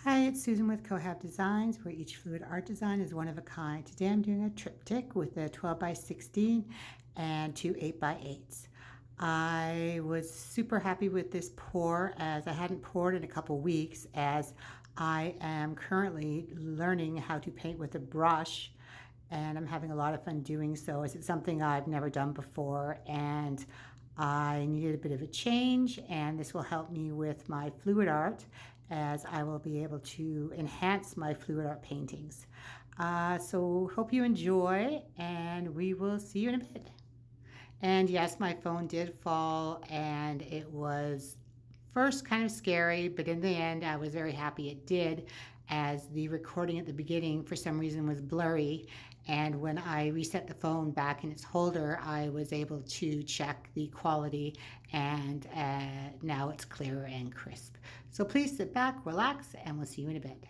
Hi, it's Susan with Cohab Designs, where each fluid art design is one of a kind. Today I'm doing a triptych with a 12 by 16 and two 8 by 8s. I was super happy with this pour as I hadn't poured in a couple weeks, as I am currently learning how to paint with a brush, and I'm having a lot of fun doing so, as it's something I've never done before, and I needed a bit of a change, and this will help me with my fluid art, as I will be able to enhance my fluid art paintings. So hope you enjoy, and we will see you in a bit. And yes, my phone did fall, and it was first kind of scary, but in the end I was very happy it did, as the recording at the beginning for some reason was blurry, and when I reset the phone back in its holder I was able to check the quality, and now it's clear and crisp. So please sit back, relax, and we'll see you in a bit.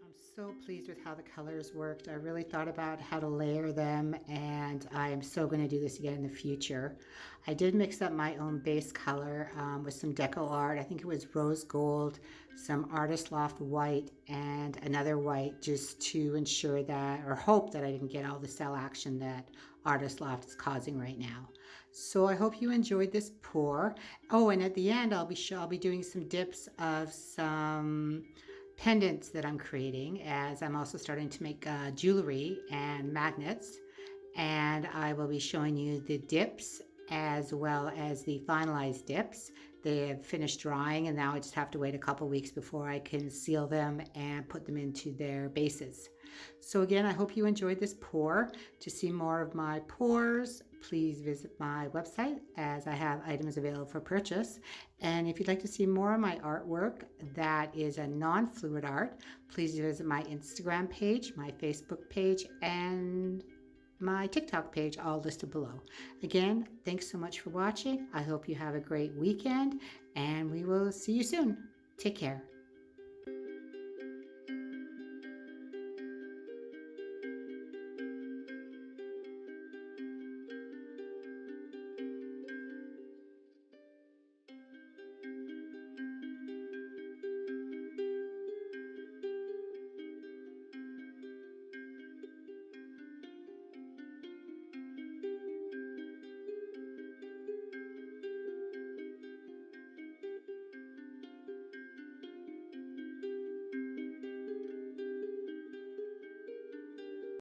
I'm so pleased with how the colors worked. I really thought about how to layer them, and I am so going to do this again in the future. I did mix up my own base color with some DecoArt. I think it was rose gold, some Artist Loft white, and another white, just to ensure that, or hope that I didn't get all the cell action that Artist Loft is causing right now. So I hope you enjoyed this pour. Oh, and at the end I'll be doing some dips of some pendants that I'm creating, as I'm also starting to make jewelry and magnets, and I will be showing you the dips as well as the finalized dips. They have finished drying, and now I just have to wait a couple weeks before I can seal them and put them into their bases. So again, I hope you enjoyed this pour. To see more of my pours, please visit my website, as I have items available for purchase. And if you'd like to see more of my artwork that is a non-fluid art, please visit my Instagram page, my Facebook page, and my TikTok page, all listed below. Again, thanks so much for watching. I hope you have a great weekend, and we will see you soon. Take care.